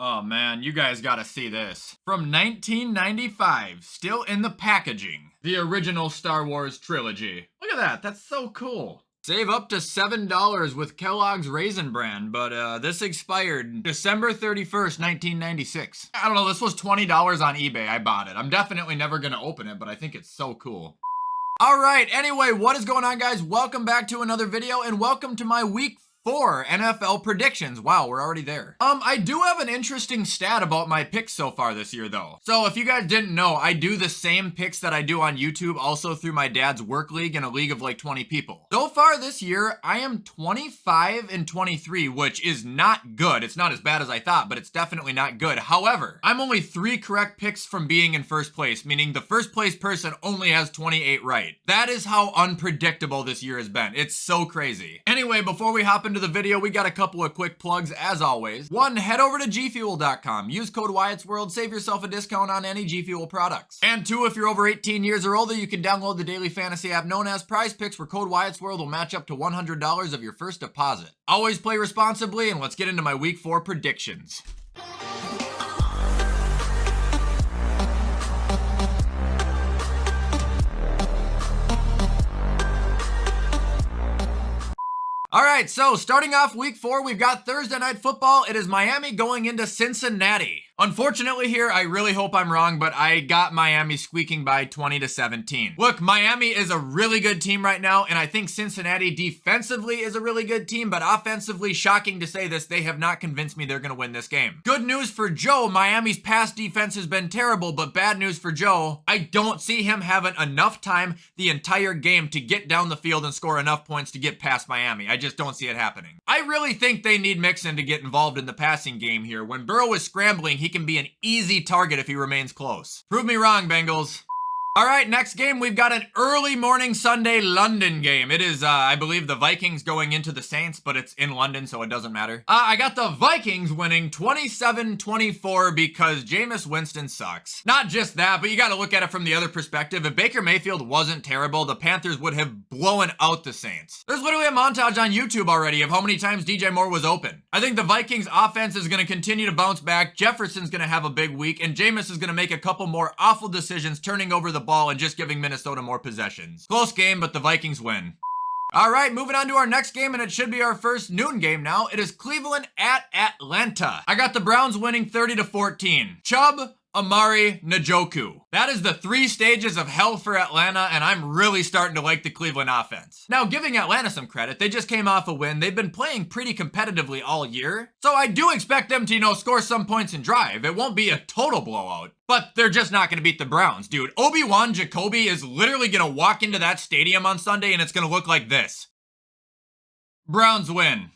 Oh man, you guys gotta see this. From 1995, still in the packaging. The original Star Wars trilogy. Look at that, that's so cool. Save up to $7 with Kellogg's Raisin Bran, but this expired December 31st, 1996. I don't know, this was $20 on eBay, I bought it. I'm definitely never gonna open it, but I think it's so cool. Alright, anyway, what is going on, guys? Welcome back to another video, and welcome to my Week 4 NFL predictions. Wow, we're already there. I do have an interesting stat about my picks so far this year, though. So if you guys didn't know, I do the same picks that I do on YouTube, also through my dad's work league in a league of like 20 people. So far this year, I am 25-23, which is not good. It's not as bad as I thought, but it's definitely not good. However, I'm only 3 correct picks from being in first place, meaning the first place person only has 28 right. That is how unpredictable this year has been. It's so crazy. Anyway, before we hop into the video, we got a couple of quick plugs as always. 1, head over to gfuel.com. Use code WyattzWorld, save yourself a discount on any G Fuel products. And 2, if you're over 18 years or older, you can download the daily fantasy app known as Prize Picks, where code WyattzWorld will match up to $100 of your first deposit. Always play responsibly, and let's get into my Week 4 predictions. Alright, so starting off Week 4, we've got Thursday Night Football. It is Miami going into Cincinnati. Unfortunately here, I really hope I'm wrong, but I got Miami squeaking by 20-17. Look, Miami is a really good team right now, and I think Cincinnati defensively is a really good team, but offensively, shocking to say this, they have not convinced me they're going to win this game. Good news for Joe, Miami's pass defense has been terrible, but bad news for Joe, I don't see him having enough time the entire game to get down the field and score enough points to get past Miami. I just don't see it happening. I really think they need Mixon to get involved in the passing game here. When Burrow is scrambling, he can be an easy target if he remains close. Prove me wrong, Bengals. All right, next game, we've got an early morning Sunday London game. It is, I believe, the Vikings going into the Saints, but it's in London, so it doesn't matter. I got the Vikings winning 27-24 because Jameis Winston sucks. Not just that, but you got to look at it from the other perspective. If Baker Mayfield wasn't terrible, the Panthers would have blown out the Saints. There's literally a montage on YouTube already of how many times DJ Moore was open. I think the Vikings offense is going to continue to bounce back. Jefferson's going to have a big week, and Jameis is going to make a couple more awful decisions, turning over the ball and just giving Minnesota more possessions. Close game, but the Vikings win. All right, moving on to our next game, and it should be our first noon game now. It is Cleveland at Atlanta. I got the Browns winning 30-14. Chubb, Amari, Njoku. That is the 3 stages of hell for Atlanta, and I'm really starting to like the Cleveland offense. Now, giving Atlanta some credit, they just came off a win. They've been playing pretty competitively all year, so I do expect them to, score some points and drive. It won't be a total blowout, but they're just not going to beat the Browns, dude. Obi-Wan Jacoby is literally going to walk into that stadium on Sunday, and it's going to look like this. Browns win.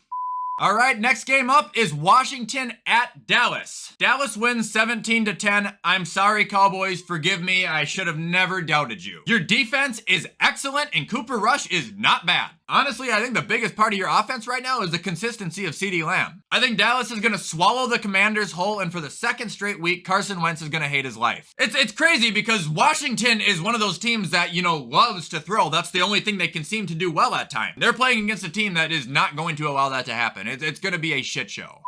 All right, next game up is Washington at Dallas. Dallas wins 17-10. I'm sorry, Cowboys. Forgive me. I should have never doubted you. Your defense is excellent, and Cooper Rush is not bad. Honestly, I think the biggest part of your offense right now is the consistency of CeeDee Lamb. I think Dallas is going to swallow the Commanders whole, and for the second straight week, Carson Wentz is going to hate his life. It's crazy because Washington is one of those teams that, loves to throw. That's the only thing they can seem to do well at times. They're playing against a team that is not going to allow that to happen. It's going to be a shit show.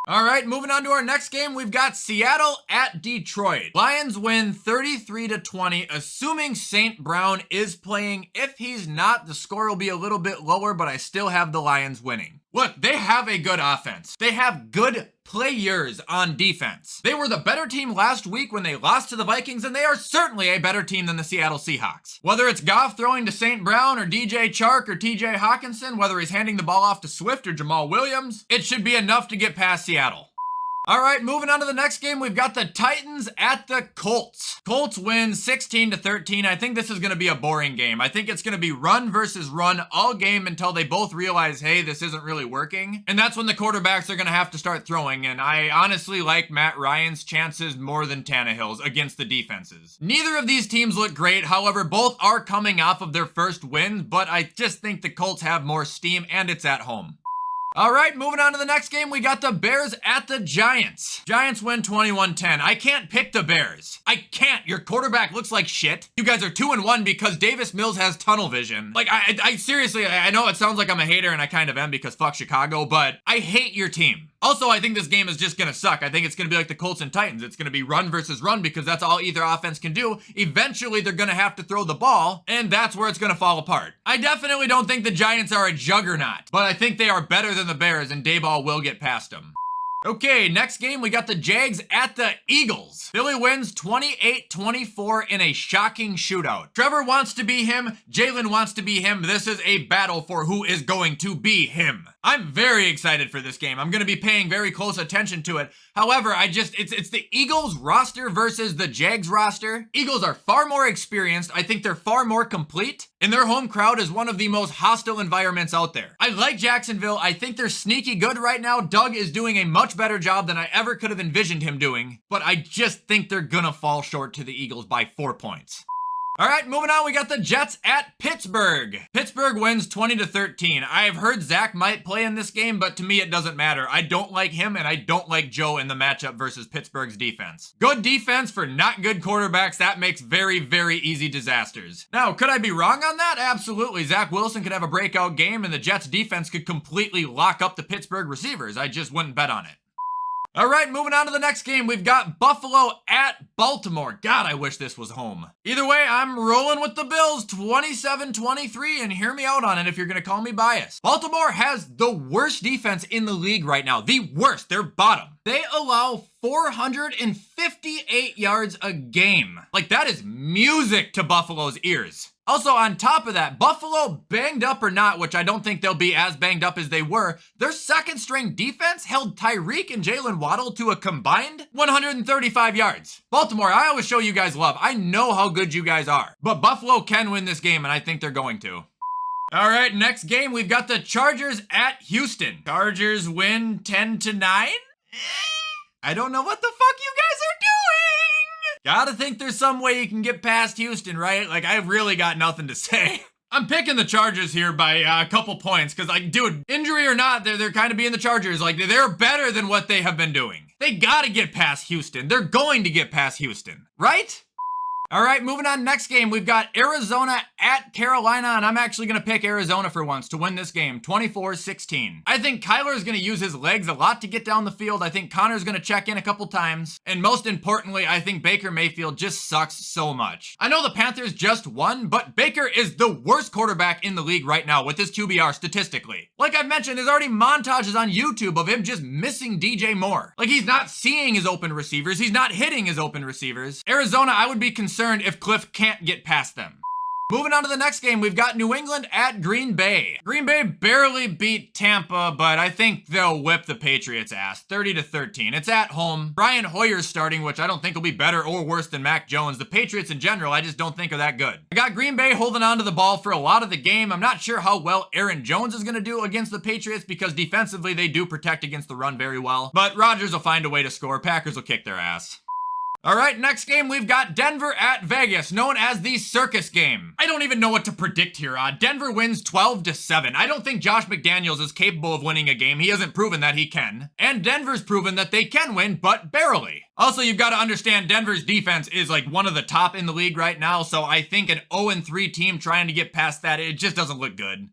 All right, moving on to our next game, we've got Seattle at Detroit. Lions win 33-20, assuming St. Brown is playing. If he's not, the score will be a little bit lower, but I still have the Lions winning. Look, they have a good offense. They have good players on defense. They were the better team last week when they lost to the Vikings, and they are certainly a better team than the Seattle Seahawks. Whether it's Goff throwing to St. Brown or DJ Chark or TJ Hawkinson, whether he's handing the ball off to Swift or Jamal Williams, it should be enough to get past Seattle. All right, moving on to the next game, we've got the Titans at the Colts. Colts win 16-13. I think this is going to be a boring game. I think it's going to be run versus run all game until they both realize, hey, this isn't really working. And that's when the quarterbacks are going to have to start throwing. And I honestly like Matt Ryan's chances more than Tannehill's against the defenses. Neither of these teams look great. However, both are coming off of their first wins, but I just think the Colts have more steam and it's at home. All right, moving on to the next game, we got the Bears at the Giants. Giants win 21-10. I can't pick the Bears. I can't. Your quarterback looks like shit. You guys are 2-1 because Davis Mills has tunnel vision. Like, I seriously, I know it sounds like I'm a hater, and I kind of am because fuck Chicago, but I hate your team. Also, I think this game is just gonna suck. I think it's gonna be like the Colts and Titans. It's gonna be run versus run because that's all either offense can do. Eventually, they're gonna have to throw the ball, and that's where it's gonna fall apart. I definitely don't think the Giants are a juggernaut, but I think they are better than the Bears, and Dayball will get past them. Okay, next game, we got the Jags at the Eagles. Philly wins 28-24 in a shocking shootout. Trevor wants to be him. Jalen wants to be him. This is a battle for who is going to be him. I'm very excited for this game. I'm going to be paying very close attention to it. However, it's the Eagles roster versus the Jags roster. Eagles are far more experienced. I think they're far more complete. And their home crowd is one of the most hostile environments out there. I like Jacksonville. I think they're sneaky good right now. Doug is doing a much better job than I ever could have envisioned him doing. But I just think they're gonna fall short to the Eagles by 4 points. All right, moving on, we got the Jets at Pittsburgh. Pittsburgh wins 20-13. I've heard Zach might play in this game, but to me it doesn't matter. I don't like him, and I don't like Joe in the matchup versus Pittsburgh's defense. Good defense for not good quarterbacks. That makes very, very easy disasters. Now, could I be wrong on that? Absolutely. Zach Wilson could have a breakout game, and the Jets defense could completely lock up the Pittsburgh receivers. I just wouldn't bet on it. All right, moving on to the next game, we've got Buffalo at Baltimore. God, I wish this was home. Either way, I'm rolling with the Bills 27-23, and hear me out on it if you're going to call me biased. Baltimore has the worst defense in the league right now. The worst. They're bottom. They allow 458 yards a game. Like, that is music to Buffalo's ears. Also, on top of that, Buffalo, banged up or not, which I don't think they'll be as banged up as they were, their second-string defense held Tyreek and Jalen Waddle to a combined 135 yards. Baltimore, I always show you guys love. I know how good you guys are. But Buffalo can win this game, and I think they're going to. All right, next game, we've got the Chargers at Houston. Chargers win 10-9? I don't know what the fuck you guys are doing. Gotta think there's some way you can get past Houston, right? Like, I've really got nothing to say. I'm picking the Chargers here by a couple points because, like, dude, injury or not, they're kind of being the Chargers. Like, they're better than what they have been doing. They gotta get past Houston. They're going to get past Houston, right? All right, moving on, next game, we've got Arizona at Carolina, and I'm actually going to pick Arizona for once to win this game, 24-16. I think Kyler is going to use his legs a lot to get down the field. I think Connor's going to check in a couple times, and most importantly, I think Baker Mayfield just sucks so much. I know the Panthers just won, but Baker is the worst quarterback in the league right now with his QBR statistically. Like I've mentioned, there's already montages on YouTube of him just missing DJ Moore. Like, he's not seeing his open receivers, he's not hitting his open receivers. Arizona, I would be concerned if Cliff can't get past them. Moving on to the next game, we've got New England at Green Bay. Green Bay barely beat Tampa, but I think they'll whip the Patriots' ass, 30-13. It's at home. Brian Hoyer's starting, which I don't think will be better or worse than Mac Jones. The Patriots in general, I just don't think are that good. I got Green Bay holding on to the ball for a lot of the game. I'm not sure how well Aaron Jones is going to do against the Patriots because defensively they do protect against the run very well. But Rodgers will find a way to score. Packers will kick their ass. All right, next game, we've got Denver at Vegas, known as the circus game. I don't even know what to predict here. Denver wins 12-7. I don't think Josh McDaniels is capable of winning a game. He hasn't proven that he can. And Denver's proven that they can win, but barely. Also, you've got to understand Denver's defense is like one of the top in the league right now, so I think an 0-3 team trying to get past that, it just doesn't look good.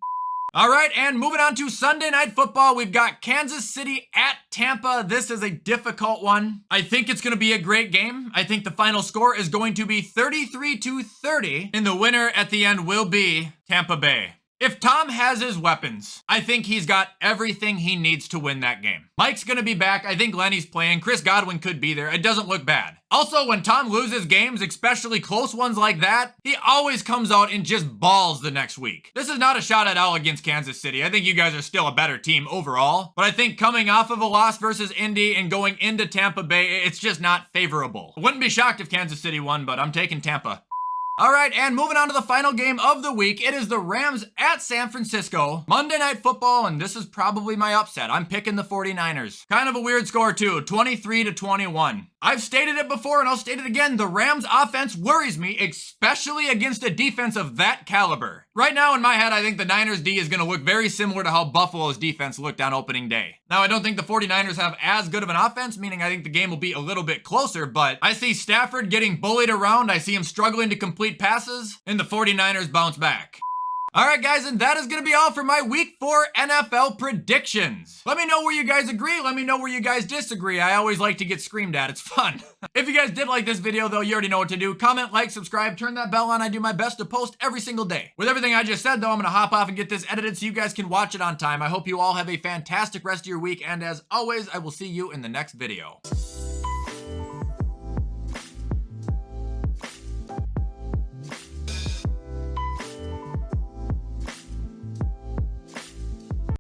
All right, and moving on to Sunday Night Football, we've got Kansas City at Tampa. This is a difficult one. I think it's going to be a great game. I think the final score is going to be 33-30, and the winner at the end will be Tampa Bay. If Tom has his weapons, I think he's got everything he needs to win that game. Mike's going to be back. I think Lenny's playing. Chris Godwin could be there. It doesn't look bad. Also, when Tom loses games, especially close ones like that, he always comes out and just balls the next week. This is not a shot at all against Kansas City. I think you guys are still a better team overall. But I think coming off of a loss versus Indy and going into Tampa Bay, it's just not favorable. Wouldn't be shocked if Kansas City won, but I'm taking Tampa. All right, and moving on to the final game of the week, it is the Rams at San Francisco. Monday Night Football, and this is probably my upset. I'm picking the 49ers. Kind of a weird score too, 23-21. I've stated it before and I'll state it again. The Rams offense worries me, especially against a defense of that caliber. Right now in my head, I think the Niners D is going to look very similar to how Buffalo's defense looked on opening day. Now, I don't think the 49ers have as good of an offense, meaning I think the game will be a little bit closer, but I see Stafford getting bullied around. I see him struggling to complete passes, and the 49ers bounce back. Alright guys, and that is going to be all for my week 4 NFL predictions. Let me know where you guys agree, let me know where you guys disagree. I always like to get screamed at, it's fun. If you guys did like this video though, you already know what to do. Comment, like, subscribe, turn that bell on. I do my best to post every single day. With everything I just said though, I'm going to hop off and get this edited so you guys can watch it on time. I hope you all have a fantastic rest of your week, and as always, I will see you in the next video.